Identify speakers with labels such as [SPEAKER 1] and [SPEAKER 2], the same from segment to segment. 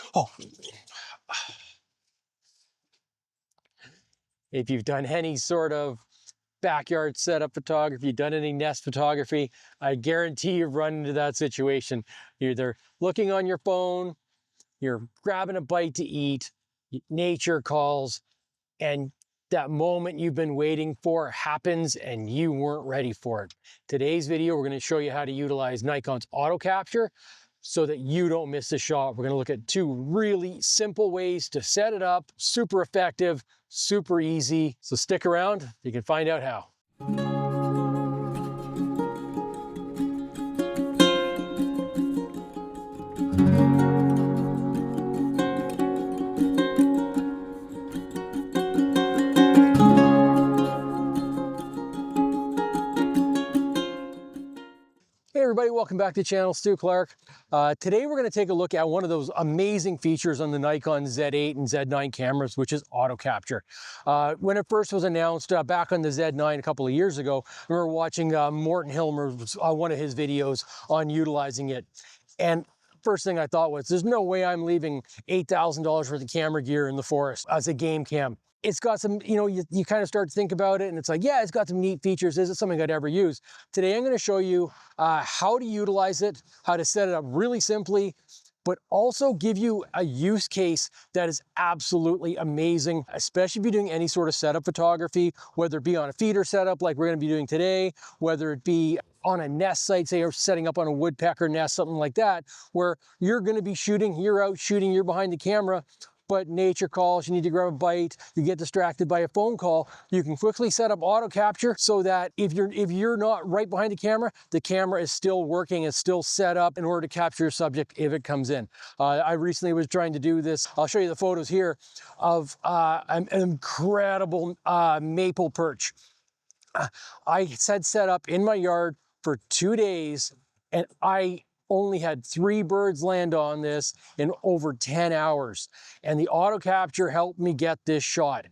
[SPEAKER 1] Oh, if you've done any sort of backyard setup photography, done any nest photography, I guarantee you've run into that situation. You're either looking on your phone, you're grabbing a bite to eat, nature calls, and that moment you've been waiting for happens and you weren't ready for it. Today's video, we're going to show you how to utilize Nikon's Auto Capture so that you don't miss the shot. We're going to look at two really simple ways to set it up, super effective, super easy. So stick around, you can find out how. Hey everybody, welcome back to the channel, Stu Clark. Today we're going to take a look at one of those amazing features on the Nikon Z8 and Z9 cameras, which is auto capture. When it first was announced back on the Z9 a couple of years ago, we were watching Morten Hilmer's one of his videos on utilizing it. And first thing I thought was, there's no way I'm leaving $8,000 worth of camera gear in the forest as a game cam. It's got some, you kind of start to think about it and it's like, yeah, it's got some neat features. Is it something I'd ever use? Today, I'm going to show you how to utilize it, how to set it up really simply, but also give you a use case that is absolutely amazing, especially if you're doing any sort of setup photography, whether it be on a feeder setup like we're going to be doing today, whether it be on a nest site, say, or setting up on a woodpecker nest, something like that, where you're going to be shooting, you're out shooting, you're behind the camera, but nature calls, you need to grab a bite, you get distracted by a phone call, you can quickly set up auto capture so that if you're not right behind the camera is still working, is still set up in order to capture your subject if it comes in. I recently was trying to do this. I'll show you the photos here of an incredible maple perch. I had set up in my yard for 2 days and I only had 3 birds land on this in over 10 hours. And the auto capture helped me get this shot.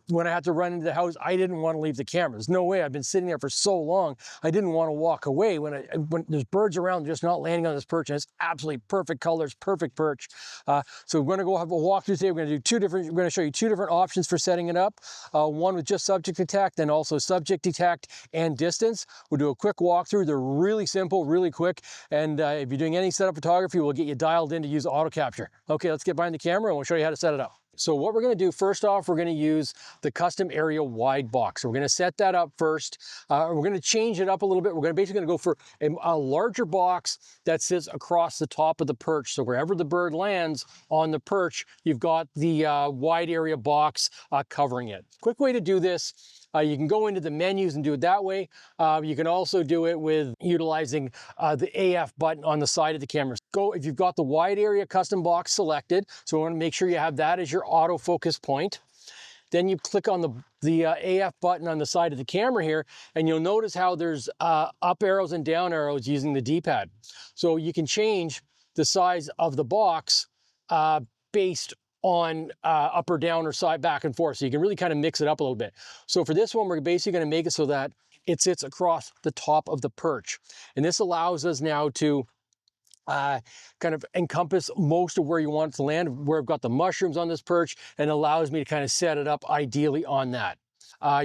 [SPEAKER 1] When I had to run into the house, I didn't want to leave the camera. There's no way. I've been sitting there for so long. I didn't want to walk away when there's birds around just not landing on this perch. And it's absolutely perfect colors, perfect perch. So we're going to go have a walkthrough today. We're going to show you 2 different options for setting it up. One with just subject detect, then also subject detect and distance. We'll do a quick walkthrough. They're really simple, really quick. And if you're doing any setup photography, we'll get you dialed in to use auto capture. Okay, let's get behind the camera and we'll show you how to set it up. So what we're going to do, first off, we're going to use the custom area wide box. So we're going to set that up first. We're going to change it up a little bit. We're basically going to go for a larger box that sits across the top of the perch. So wherever the bird lands on the perch, you've got the wide area box covering it. Quick way to do this. You can go into the menus and do it that way. You can also do it with utilizing the AF button on the side of the camera. If you've got the wide area custom box selected, so we want to make sure you have that as your autofocus point. Then you click on the AF button on the side of the camera here, and you'll notice how there's up arrows and down arrows using the D-pad. So you can change the size of the box based on up or down or side, back and forth. So you can really kind of mix it up a little bit. So for this one, we're basically going to make it so that it sits across the top of the perch. And this allows us now to kind of encompass most of where you want it to land, where I've got the mushrooms on this perch, and allows me to kind of set it up ideally on that.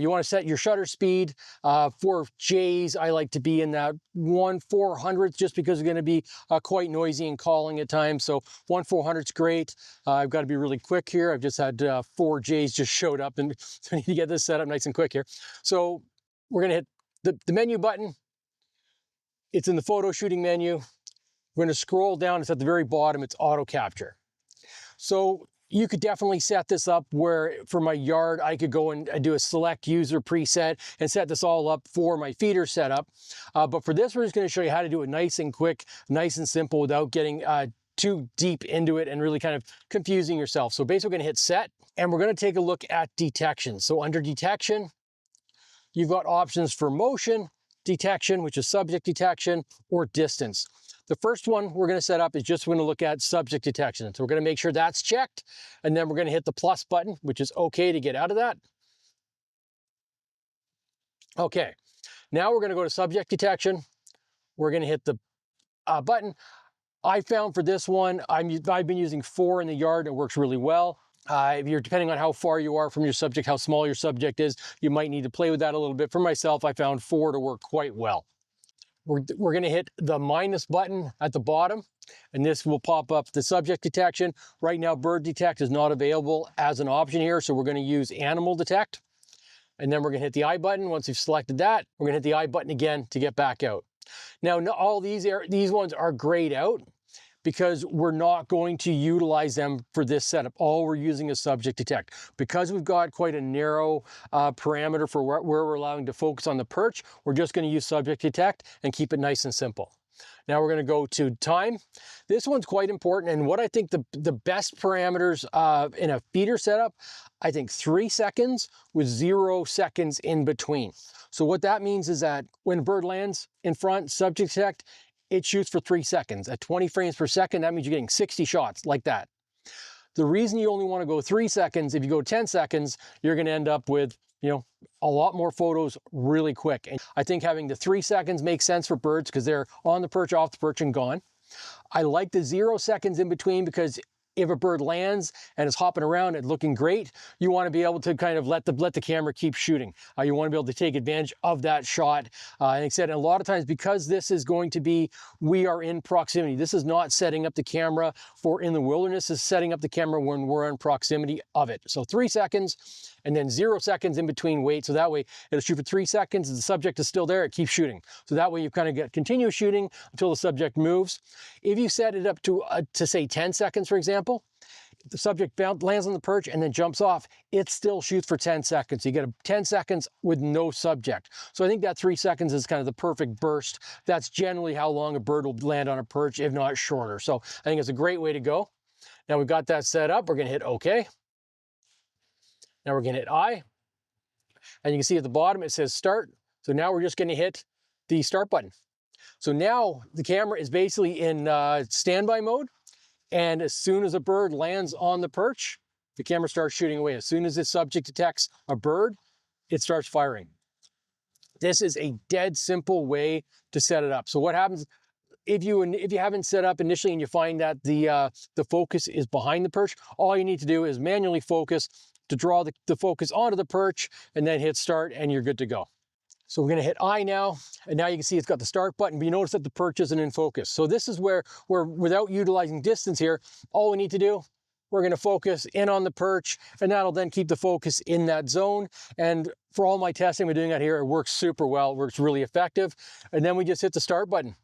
[SPEAKER 1] You want to set your shutter speed. For J's, I like to be in that 1/400th just because it's going to be quite noisy and calling at times. So 1/400 is great. I've got to be really quick here. I've just had 4 J's just showed up and so I need to get this set up nice and quick here. So we're going to hit the menu button. It's in the photo shooting menu. We're going to scroll down. It's at the very bottom. It's auto capture. So you could definitely set this up where for my yard, I could go and do a select user preset and set this all up for my feeder setup. But for this, we're just going to show you how to do it nice and quick, nice and simple without getting too deep into it and really kind of confusing yourself. So basically, we're going to hit set and we're going to take a look at detection. So under detection, you've got options for motion detection, which is subject detection, or distance. The first one we're going to set up is just going to look at subject detection. So we're going to make sure that's checked, and then we're going to hit the plus button, which is okay to get out of that. Okay, now we're going to go to subject detection. We're going to hit the button. I found for this one, I've been using 4 in the yard. It works really well. If you're depending on how far you are from your subject, how small your subject is, you might need to play with that a little bit. For myself, I found 4 to work quite well. We're going to hit the minus button at the bottom, and this will pop up the subject detection. Right now, bird detect is not available as an option here, so we're going to use animal detect. And then we're going to hit the I button. Once you've selected that, we're going to hit the I button again to get back out. Now, all these ones are grayed out because we're not going to utilize them for this setup. All we're using is subject detect. Because we've got quite a narrow parameter for where we're allowing to focus on the perch, we're just going to use subject detect and keep it nice and simple. Now we're going to go to time. This one's quite important, and what I think the best parameters in a feeder setup, I think 3 seconds with 0 seconds in between. So what that means is that when a bird lands in front, subject detect, it shoots for 3 seconds. At 20 frames per second, that means you're getting 60 shots like that. The reason you only want to go 3 seconds, if you go 10 seconds, you're going to end up with, a lot more photos really quick. And I think having the 3 seconds makes sense for birds because they're on the perch, off the perch, and gone. I like the 0 seconds in between because if a bird lands and is hopping around and looking great, you want to be able to kind of let the camera keep shooting. You want to be able to take advantage of that shot. And like I said, a lot of times because this is going to be, we are in proximity. This is not setting up the camera for in the wilderness. This is setting up the camera when we're in proximity of it. So 3 seconds and then 0 seconds in between wait. So that way it'll shoot for 3 seconds. The subject is still there. It keeps shooting. So that way you kind of get continuous shooting until the subject moves. If you set it up to say 10 seconds, for example, the subject lands on the perch and then jumps off, it still shoots for 10 seconds. You get 10 seconds with no subject. So I think that 3 seconds is kind of the perfect burst. That's generally how long a bird will land on a perch, if not shorter. So I think it's a great way to go. Now we've got that set up. We're going to hit OK. Now we're going to hit I. And you can see at the bottom it says start. So now we're just going to hit the start button. So now the camera is basically in standby mode. And as soon as a bird lands on the perch, the camera starts shooting away. As soon as the subject detects a bird, it starts firing. This is a dead simple way to set it up. So what happens if you haven't set up initially and you find that the focus is behind the perch, all you need to do is manually focus to draw the focus onto the perch and then hit start and you're good to go. So we're going to hit I now, and now you can see it's got the start button, but you notice that the perch isn't in focus. So this is where without utilizing distance here, all we need to do, we're going to focus in on the perch, and that'll then keep the focus in that zone. And for all my testing we're doing out here, it works super well. It works really effective. And then we just hit the start button.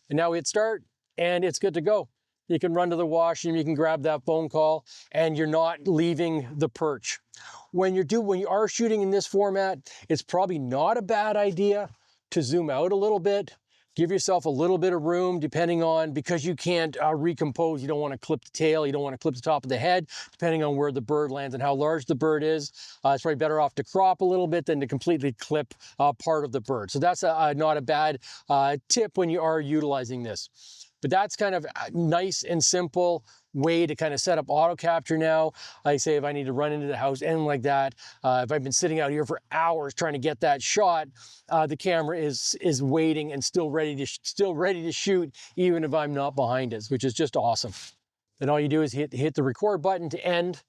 [SPEAKER 1] And now we hit start, and it's good to go. You can run to the washroom, you can grab that phone call, and you're not leaving the perch. When you are shooting in this format, it's probably not a bad idea to zoom out a little bit. Give yourself a little bit of room depending on, because you can't recompose, you don't want to clip the tail, you don't want to clip the top of the head, depending on where the bird lands and how large the bird is. It's probably better off to crop a little bit than to completely clip part of the bird. So that's not a bad tip when you are utilizing this. But that's kind of a nice and simple way to kind of set up auto capture now. I say if I need to run into the house, anything like that, if I've been sitting out here for hours trying to get that shot, the camera is waiting and still ready to shoot, even if I'm not behind it, which is just awesome. Then all you do is hit the record button to end,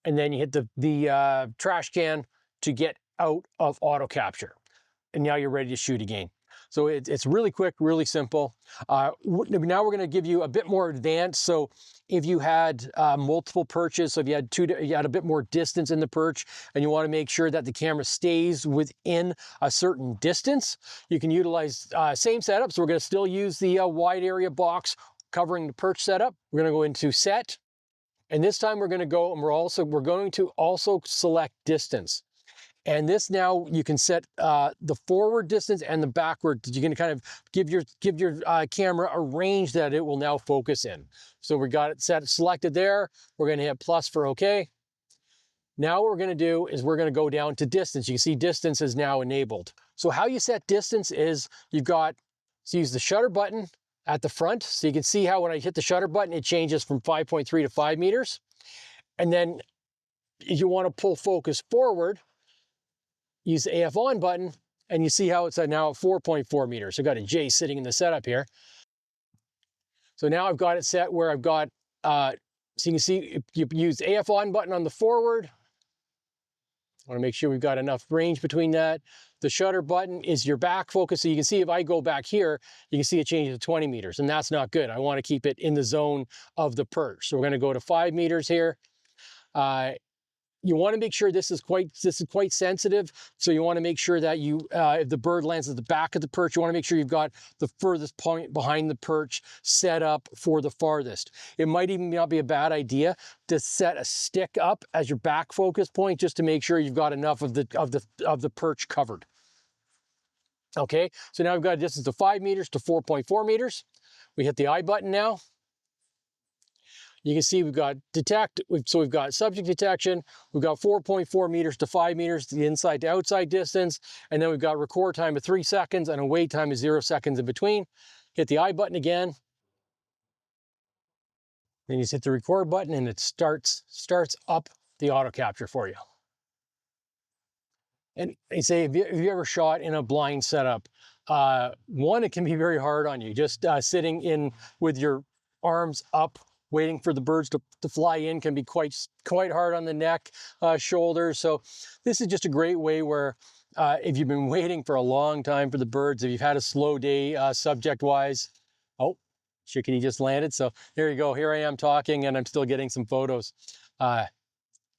[SPEAKER 1] and then you hit the trash can to get out of auto capture, and now you're ready to shoot again. So it's really quick, really simple. Now we're going to give you a bit more advanced. So if you had multiple perches, so if you had a bit more distance in the perch and you want to make sure that the camera stays within a certain distance, you can utilize same setup. So we're going to still use the wide area box covering the perch setup. We're going to go into set. And this time we're going to go and we're going to also select distance. And this now you can set the forward distance and the backward. You can kind of give your camera a range that it will now focus in. So we got it selected there. We're going to hit plus for OK. Now what we're going to do is we're going to go down to distance. You can see distance is now enabled. So how you set distance is use the shutter button at the front. So you can see how when I hit the shutter button, it changes from 5.3 to 5 meters. And then if you want to pull focus forward, use the AF on button, and you see how it's now at 4.4 meters. So I've got a J sitting in the setup here. So now I've got it set where I've got, so you can see you use the AF on button on the forward. I want to make sure we've got enough range between that. The shutter button is your back focus. So you can see if I go back here, you can see it changes to 20 meters, and that's not good. I want to keep it in the zone of the perch. So we're going to go to 5 meters here. You want to make sure this is quite sensitive. So you want to make sure that you, if the bird lands at the back of the perch, you want to make sure you've got the furthest point behind the perch set up for the farthest. It might even not be a bad idea to set a stick up as your back focus point, just to make sure you've got enough of the perch covered. Okay, so now we've got a distance of 5 meters to 4.4 meters. We hit the I button now. You can see we've got so we've got subject detection, we've got 4.4 meters to 5 meters, the inside to outside distance, and then we've got record time of 3 seconds and a wait time of 0 seconds in between. Hit the I button again. Then you just hit the record button and it starts up the auto capture for you. And they say, if you ever shot in a blind setup, one, it can be very hard on you. Just sitting in with your arms up, waiting for the birds to fly in can be quite hard on the neck, shoulders. So this is just a great way where if you've been waiting for a long time for the birds, if you've had a slow day subject-wise, oh, chickadee just landed. So there you go. Here I am talking and I'm still getting some photos.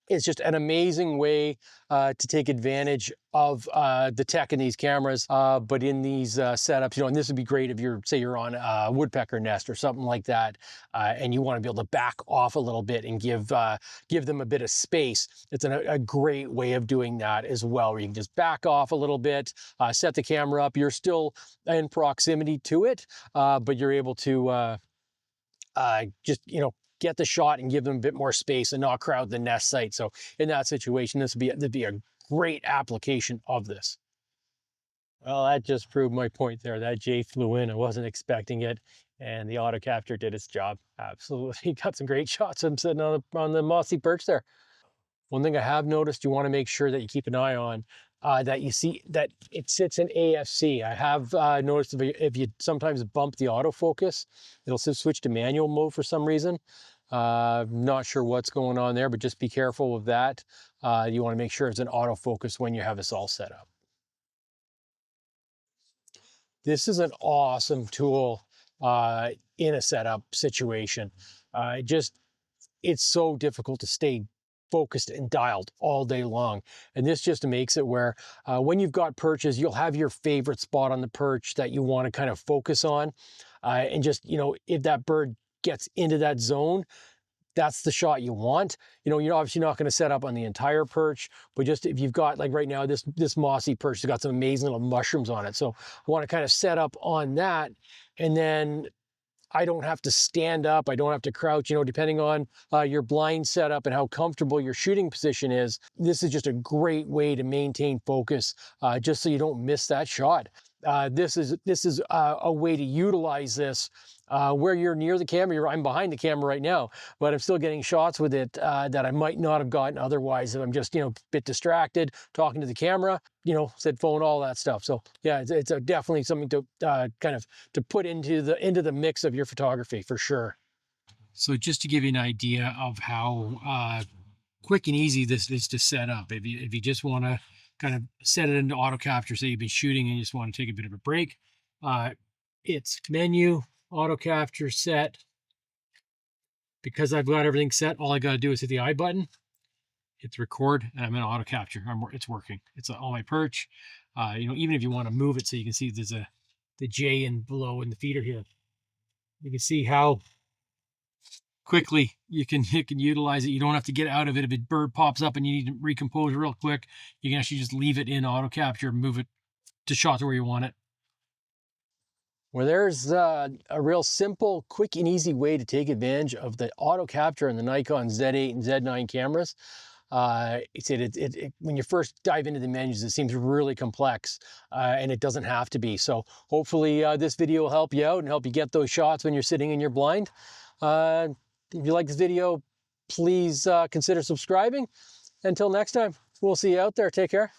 [SPEAKER 1] It's just an amazing way to take advantage of the tech in these cameras, but in these setups, and this would be great if say you're on a woodpecker nest or something like that, and you want to be able to back off a little bit and give them a bit of space. It's a great way of doing that as well, where you can just back off a little bit, set the camera up. You're still in proximity to it, but you're able to just, get the shot and give them a bit more space and not crowd the nest site. So in that situation, this would be a great application of this. Well, that just proved my point there. That Jay flew in. I wasn't expecting it, and the auto capture did its job. Absolutely, got some great shots of him sitting on the mossy perch there. One thing I have noticed, you want to make sure that you keep an eye on that you see that it sits in AFC. I have noticed if you sometimes bump the autofocus, it'll switch to manual mode for some reason. Not sure what's going on there, but just be careful with that. You want to make sure it's an autofocus when you have this all set up. This is an awesome tool in a setup situation. It's so difficult to stay focused and dialed all day long. And this just makes it where when you've got perches, you'll have your favorite spot on the perch that you want to kind of focus on. And just, if that bird gets into that zone, that's the shot you want. You're obviously not going to set up on the entire perch, but just if you've got, like right now, this mossy perch has got some amazing little mushrooms on it. So I want to kind of set up on that, and then I don't have to stand up. I don't have to crouch, depending on your blind setup and how comfortable your shooting position is. This is just a great way to maintain focus, just so you don't miss that shot. This is a way to utilize this where you're near the camera. I'm behind the camera right now, but I'm still getting shots with it that I might not have gotten otherwise if I'm just, a bit distracted, talking to the camera, said phone, all that stuff. So yeah, it's definitely something to kind of to put into the mix of your photography for sure. So just to give you an idea of how quick and easy this is to set up, if you just want to kind of set it into auto capture, say you've been shooting and you just want to take a bit of a break, it's menu, auto capture, set. Because I've got everything set, all I got to do is hit the I button, hit the record, and I'm in auto capture. It's working. It's on my perch. Even if you want to move it so you can see there's the J in below in the feeder here, you can see how quickly you can utilize it. You don't have to get out of it. If a bird pops up and you need to recompose real quick, you can actually just leave it in auto capture, move it to shot to where you want it. Well, there's a real simple, quick and easy way to take advantage of the auto capture in the Nikon Z8 and Z9 cameras. When you first dive into the menus, it seems really complex, and it doesn't have to be. So hopefully this video will help you out and help you get those shots when you're sitting in your blind. If you like this video, please consider subscribing. Until next time, we'll see you out there. Take care.